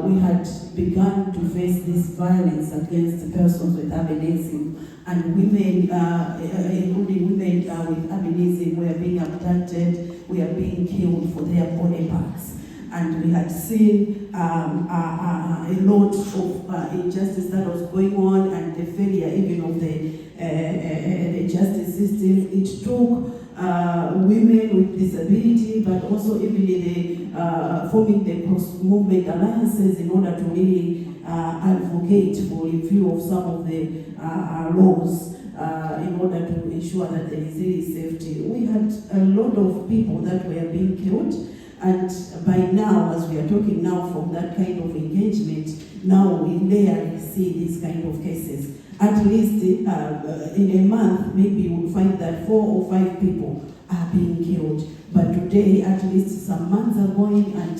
We had begun to face this violence against persons with albinism, and women, including women with albinism, were being abducted, were being killed for their body parts. And we had seen a lot of injustice that was going on, and the failure even of the justice system. It took women with disability, but also even the forming the cross-movement alliances in order to really advocate for review of some of the laws in order to ensure that there is really safety. We had a lot of people that were being killed, and by now, as we are talking now from that kind of engagement, now we rarely see these kind of cases. At least in a month, maybe you will find that 4 or 5 people are being killed. But today, at least some months are going and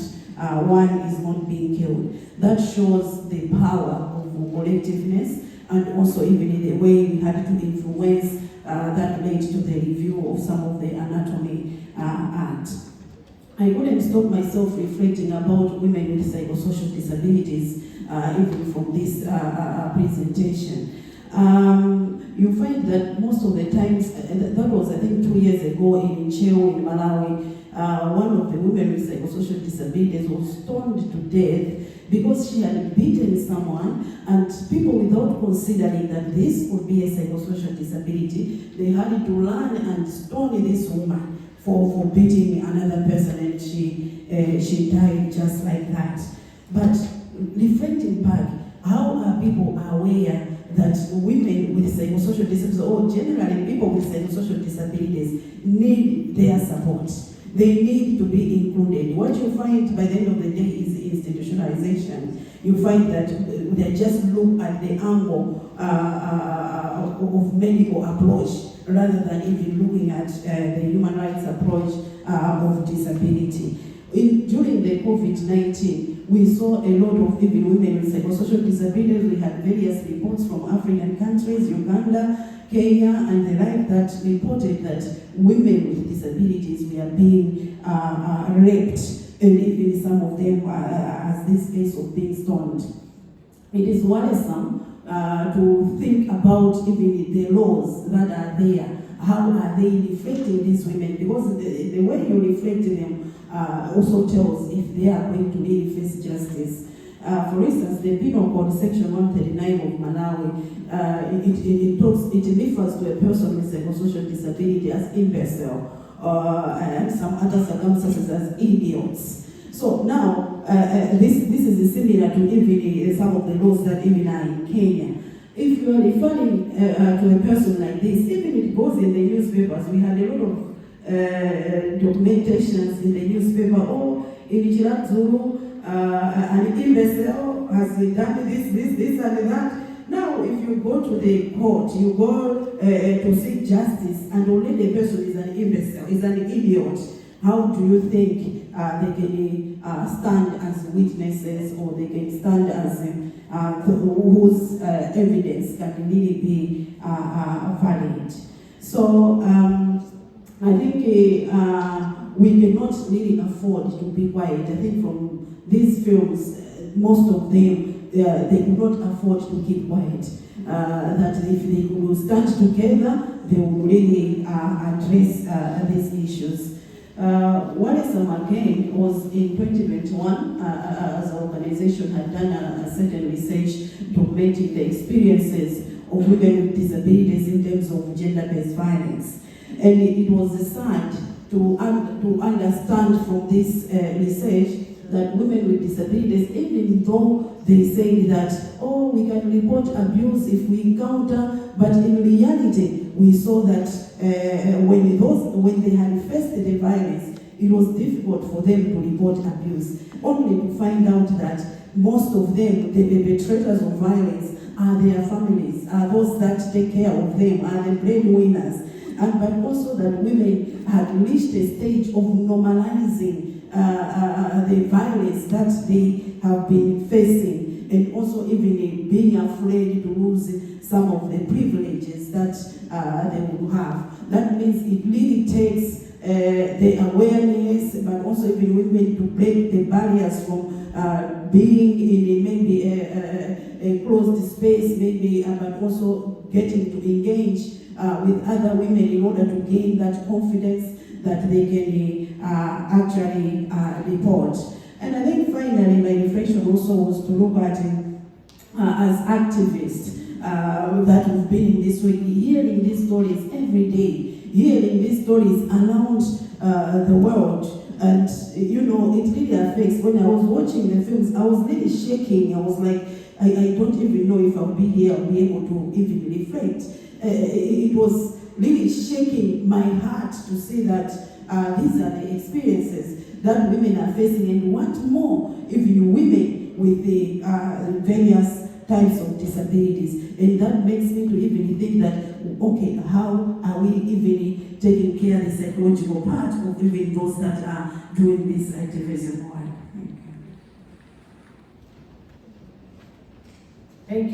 one is not being killed. That shows the power of collectiveness, and also even in the way we had to influence that led to the review of some of the Anatomy Act. I couldn't stop myself reflecting about women with psychosocial disabilities even from this presentation. You find that most of the times, that was I think 2 years ago in Chien in Malawi, one of the women with psychosocial disabilities was stoned to death because she had beaten someone, and people, without considering that this would be a psychosocial disability, they had to run and stone this woman for beating another person, and she died just like that. But reflecting back, how are people aware that women with psychosocial disabilities, or generally people with psychosocial disabilities, need their support? They need to be included. What you find by the end of the day is institutionalization. You find that they just look at the angle of medical approach rather than even looking at the human rights approach of disability. During the COVID-19, we saw a lot of even women with psychosocial disabilities. We had various reports from African countries, Uganda, Kenya, and the like, that reported that women with disabilities were being raped, and even some of them, as this case of being stoned. It is worrisome to think about even the laws that are there. How are they reflecting these women? Because the way you reflect them also tells if they are going to really face justice. For instance, the Penal Code Section 139 of Malawi, it refers to a person with psychosocial disability as imbecile, and some other circumstances as idiots. So now, this is similar to even some of the laws that even are in Kenya. If you are referring to a person like this, even it goes in the newspapers. We had a lot of documentations in the newspaper. Oh, in Chiradzulu, an imbecile has done this and that. Now, if you go to the court, you go to seek justice, and already the person is an imbecile, is an idiot. How do you think they can stand as witnesses, or they can stand as whose evidence can really be valid? So I think we cannot really afford to be quiet. I think from these films, most of them, they could not afford to keep quiet. That if they could stand together, they would really address these issues. Worrisome again was in 2021, as an organization had done a certain research documenting the experiences of women with disabilities in terms of gender-based violence. And it was sad to understand from this research that women with disabilities, even though they say that, oh, we can report abuse if we encounter, but in reality, we saw that when they had faced the violence, it was difficult for them to report abuse, only to find out that most of them, the perpetrators of violence, are their families, are those that take care of them, are the breadwinners. But also that women had reached a stage of normalizing the violence that they have been facing, and also even being afraid to lose some of the privileges that they will have. That means it really takes the awareness, but also even women to break the barriers from being in maybe a closed space, maybe, but also getting to engage with other women in order to gain that confidence that they can actually report. And I think finally my reflection also was to look at as activists that we've been in this week, hearing these stories every day, hearing these stories around the world. And you know, it really affects. When I was watching the films, I was really shaking. I was like, I don't even know if I'll be here, I'll be able to even reflect. It was really shaking my heart to see that these are the experiences that women are facing, and what more, even women with the various types of disabilities. And that makes me to even think that, okay, how are we even taking care of the psychological part of even those that are doing this activism work? Thank you.